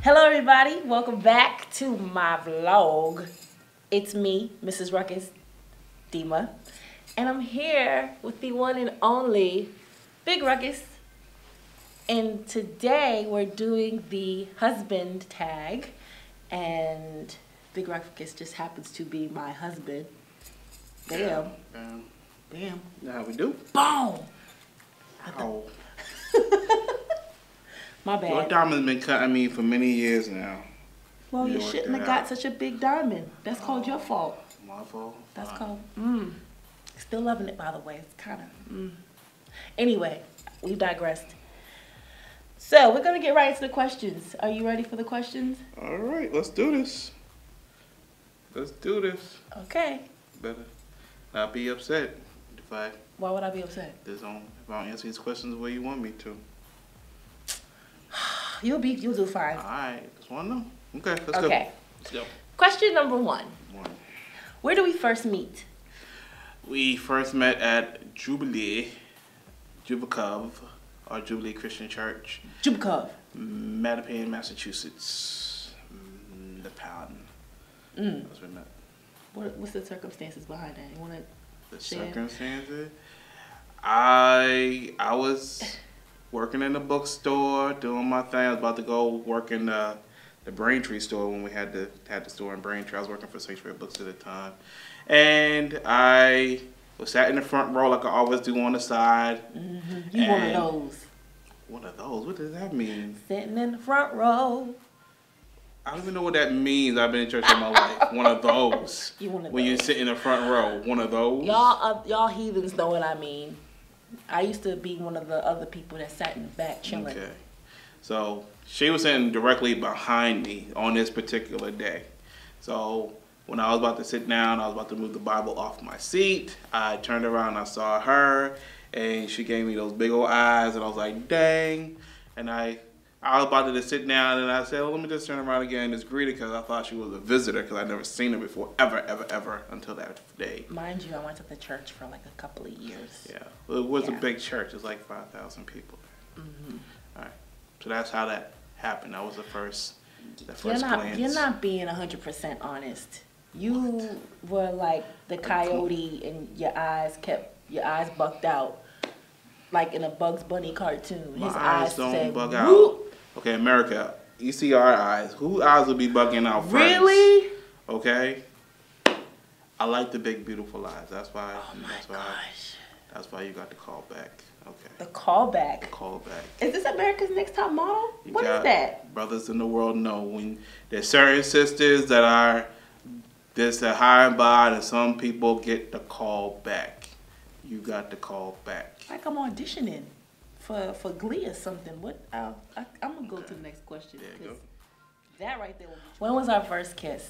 Hello everybody, welcome back to my vlog. It's me, Mrs. Ruckus, Dima, and I'm here with the one and only Big Ruckus. And today we're doing the husband tag, and Big Ruckus just happens to be my husband. Bam. Bam. Bam. Now how we do? Boom. Ow. My bad. Your diamond's been cutting me for many years now. Well, you shouldn't have got such a big diamond. That's called your fault. My fault? That's Fine. called, Still loving it, by the way. It's kind of, Anyway, we've digressed. So, we're going to get right into the questions. Are you ready for the questions? All right, let's do this. Let's do this. Okay. Better not be upset Why would I be upset? if I don't answer these questions the way you want me to. You'll do fine. All right, just want to know. Okay, let's go. Okay. Let's go. Question number one. Where do we first meet? We first met at Jubilee Christian Church. Jubkov. Mattapan, Massachusetts. The Pound. That's where we met. What's the circumstances behind that? You want to share? Circumstances? I was working in the bookstore, doing my thing. I was about to go work in the Braintree store when we had the store in Braintree. I was working for Sanctuary Books at the time. And I was sat in the front row like I always do on the side. You one of those. One of those? What does that mean? Sitting in the front row. I don't even know what that means. I've been in church all my life. One of those. You one of when those. you sit in the front row. One of those. Y'all heathens know what I mean. I used to be one of the other people that sat in the back chilling. Okay. So she was sitting directly behind me on this particular day. So when I was about to sit down, I was about to move the Bible off my seat. I turned around and I saw her, and she gave me those big old eyes, and I was like, dang. And I was about to just sit down, and I said, well, let me just turn around again and just greet her, because I thought she was a visitor, because I'd never seen her before, ever, until that day. Mind you, I went to the church for like a couple of years. Yeah. Well, it was a big church. It was like 5,000 people. All right. So that's how that happened. That was the first glance. You're not being 100% honest. You were like the coyote, and your eyes bugged out, like in a Bugs Bunny cartoon. My His eyes don't said, bug out. Whoop. Okay, America, you see our eyes. Whose eyes will be bugging out first? Really? Okay. I like the big, beautiful eyes. That's why. Oh my gosh. That's why you got the call back. Okay. The callback. The call back. Is this America's Next Top Model? What is that? Brothers in the world know when there's certain sisters that are this high and by, and some people get the call back. You got the call back. Like I'm auditioning for Glee or something. What? I'm gonna go to the next question. There you go. That right there. When was our first kiss?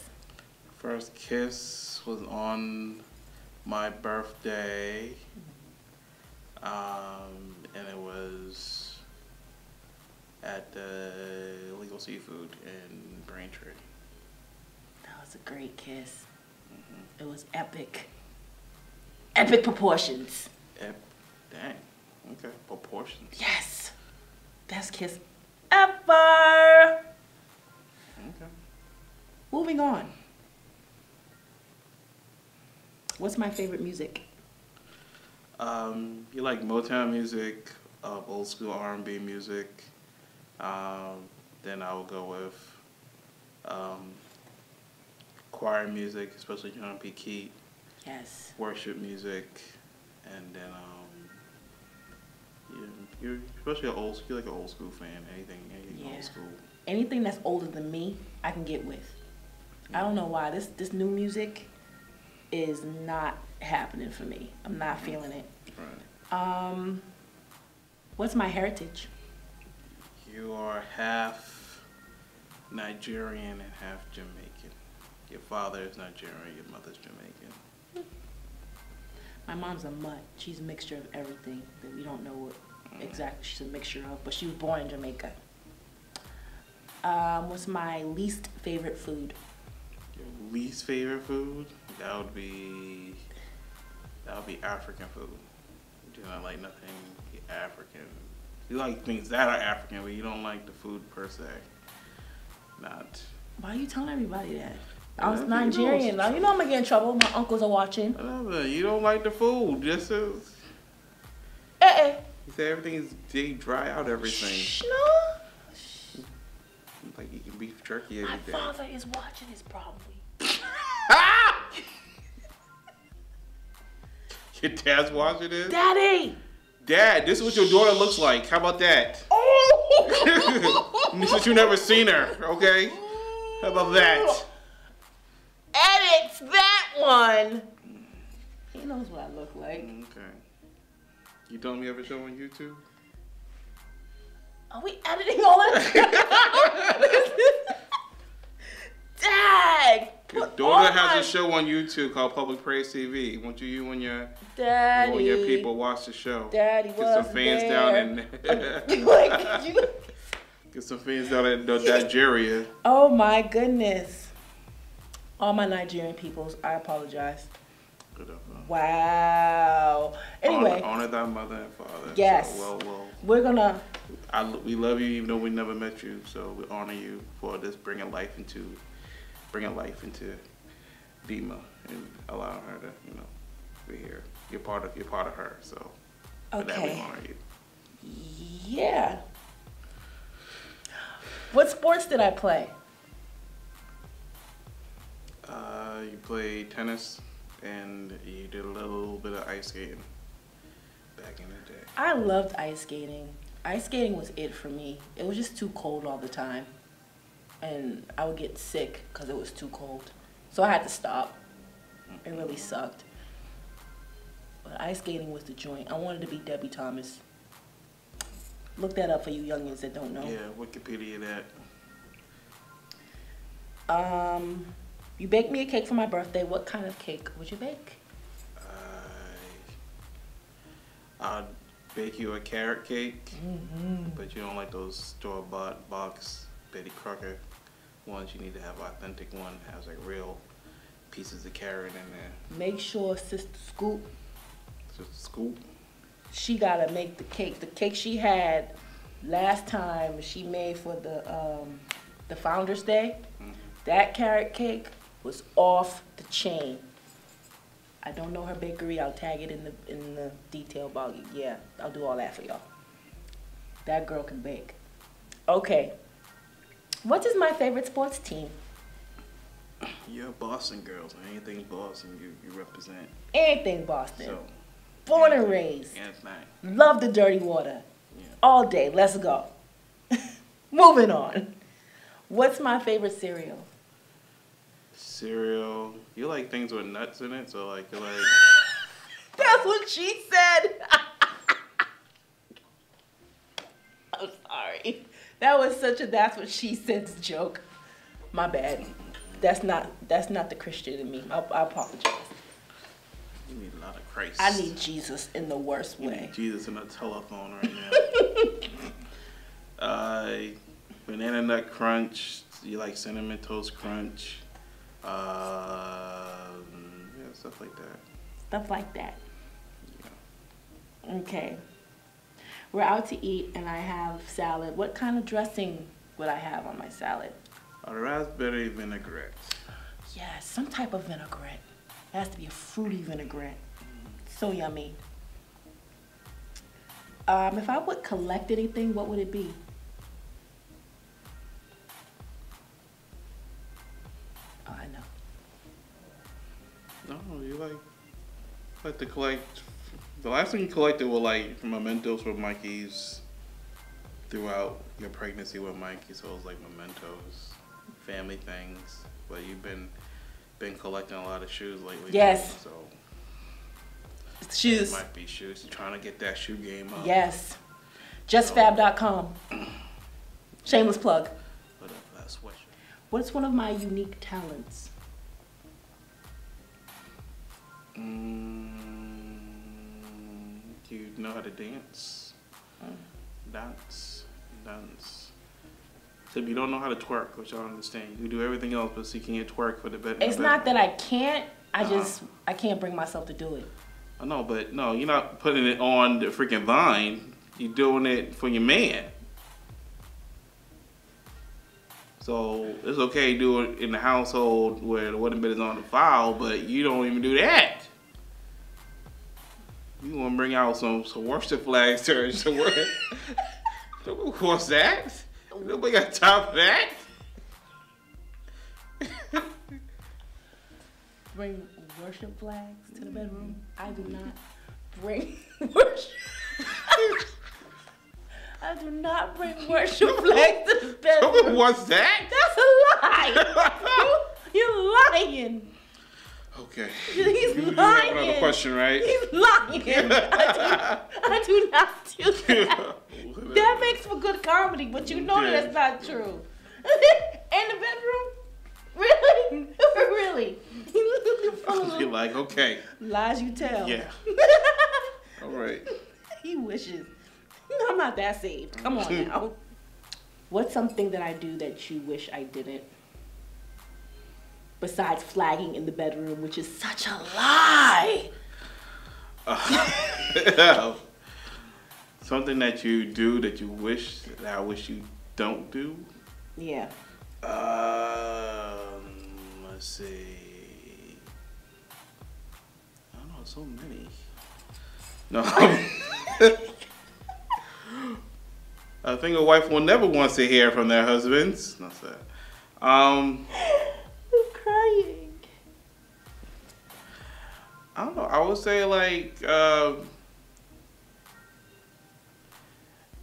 First kiss was on my birthday. And it was at the Legal Seafood in Braintree. That was a great kiss. It was epic. Epic proportions. Dang. Okay. Proportions. Yes. Best kiss ever. Okay. Moving on. What's my favorite music? You like Motown music, old school R&B music. Then I will go with choir music, especially John P. Keat. Yes. Worship music, and then you're especially you like an old school fan. Anything old school. Anything that's older than me, I can get with. I don't know why this new music is not happening for me. I'm not feeling it. Right. What's my heritage? You are half Nigerian and half Jamaican. Your father is Nigerian, your mother's Jamaican. My mom's a mutt. She's a mixture of everything that we don't know what exactly she's a mixture of, but she was born in Jamaica. What's my least favorite food? Your least favorite food? That would be African food. You do not like nothing African. You like things that are African, but you don't like the food per se. not. Why are you telling everybody that? I Yeah, was you Nigerian. know. Now, you know I'm gonna get in trouble. My uncles are watching. Whatever. You don't like the food. Just as Eh. you say, everything is they dry out everything. Shh, no. Like eating beef jerky every My day. father is watching this probably. Your dad's watching this? Daddy! Dad, this is what your daughter looks like. How about that? Oh! Since you never seen her, okay? How about that? Edit that one. He knows what I look like. Okay. You told me you have a show on YouTube? Are we editing all of this? Dad! Your daughter has a show on YouTube called Public Praise TV. Won't you and your people watch the show? Daddy Get was some fans there. down in get some fans down in Nigeria. Oh my goodness. All my Nigerian peoples, I apologize. Good enough. Wow. Anyway. Honor thy mother and father. Yes. So, well. We're gonna. We love you even though we never met you. So we honor you for this bringing life into Dima and allowing her to, be here. You're part of her. So for that we honor you. Yeah. What sports did I play? You played tennis and you did a little bit of ice skating back in the day. I loved ice skating. Ice skating was it for me. It was just too cold all the time. And I would get sick because it was too cold. So I had to stop. It really sucked. But ice skating was the joint. I wanted to be Debbie Thomas. Look that up for you youngins that don't know. Yeah, Wikipedia that. You baked me a cake for my birthday. What kind of cake would you bake? I'd bake you a carrot cake, but you don't like those store-bought box Betty Crocker ones. You need to have authentic one that has like real pieces of carrot in there. Make sure Sister Scoop. Sister Scoop. She gotta make the cake. The cake she had last time she made for the Founders Day. That carrot cake was off the chain. I don't know her bakery. I'll tag it in the detail about it. Yeah, I'll do all that for y'all. That girl can bake. Okay. What is my favorite sports team? You're Boston girls. Anything Boston, you represent. Anything Boston. So, born and raised. Yeah, it's nice. Love the dirty water. Yeah. All day. Let's go. Moving on. What's my favorite cereal? Cereal. You like things with nuts in it, so like you like. That's what she said. I'm sorry. That was such a that's what she said joke. My bad. That's not the Christian in me. I apologize. You need a lot of Christ. I need Jesus in the worst way. You need Jesus in a telephone right now. Banana Nut Crunch. You like Cinnamon Toast Crunch. Yeah, stuff like that. Stuff like that. Yeah. Okay. We're out to eat and I have salad. What kind of dressing would I have on my salad? A raspberry vinaigrette. Yes, some type of vinaigrette. It has to be a fruity vinaigrette. So yummy. If I would collect anything, what would it be? Oh, I know. No, you like to collect. The last thing you collected were like mementos for Mikey's throughout your pregnancy with Mikey. So it was like mementos, family things. But you've been collecting a lot of shoes lately. Yes. Too, so Shoes. it might be shoes. You're trying to get that shoe game up. Yes. JustFab.com. Shameless plug. Put up that sweatshirt. What's one of my unique talents? Do you know how to dance? Dance. So if you don't know how to twerk, which I don't understand, you do everything else, but you can't twerk for the better. It's not that I can't. I can't bring myself to do it. I know, but no, you're not putting it on the freaking Vine. You're doing it for your man. So it's okay to do it in the household where the wedding bed is on the file, but you don't even do that. You want to bring out some worship flags to work. What's that? Nobody got time for that. Bring worship flags to the bedroom? I do not bring worship. I do not bring worship flags to the bedroom. What's that? That's a lie. You're lying. Okay. He's you lying. have another question, right? He's lying. I do not do that. That makes for good comedy, but you know that's not true. In the bedroom? Really? Really? You're like, okay. Lies you tell. Yeah. All right. He wishes. I'm not that saved. Come on now. What's something that I do that you wish I didn't? Besides flagging in the bedroom, which is such a lie. Something that you do that you wish that I wish you don't do? Yeah. Let's see. I don't know, so many. No. I think a wife will never want to hear from their husbands. Not that. I'm crying. I don't know. I would say like okay.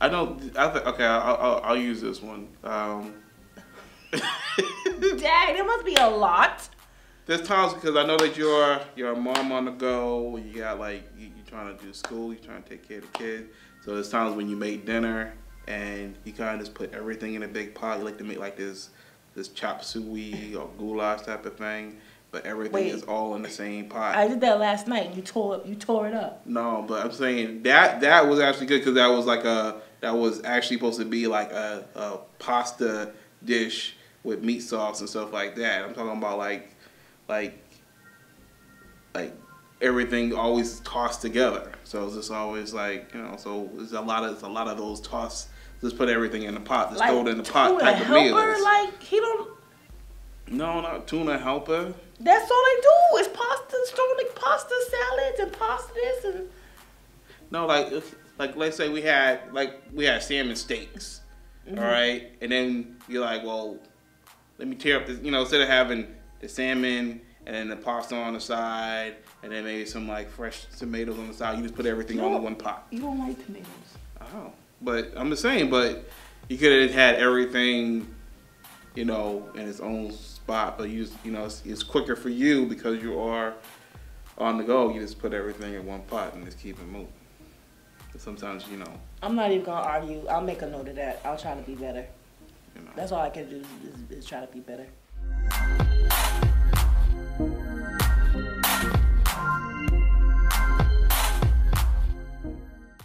I'll use this one. Dang, there must be a lot. There's times because I know that you're a mom on the go. You got like you're trying to do school. You're trying to take care of the kids. So there's times when you make dinner and you kind of just put everything in a big pot. You like to make like this chop suey or goulash type of thing, but everything is all in the same pot. I did that last night. You tore it up. No, but I'm saying that was actually good because that was actually supposed to be like a pasta dish with meat sauce and stuff like that. I'm talking about like everything always tossed together. So it's just always like, you know, so there's a lot of those toss. Just put everything in the pot. Just throw it in the pot type of meals. Like he don't. No, not tuna helper. That's all they do is pasta, throwing pasta salads and pasta this and. No, like let's say we had salmon steaks, all right, and then you're like, well, let me tear up this, you know, instead of having the salmon and then the pasta on the side and then maybe some like fresh tomatoes on the side, you just put everything all in one pot. You don't like tomatoes. Oh, but I'm just saying, but you could have had everything, you know, in its own spot, but you know, it's quicker for you because you are on the go. You just put everything in one pot and just keep it moving. But sometimes, you know. I'm not even gonna argue. I'll make a note of that. I'll try to be better. You know. That's all I can do is try to be better.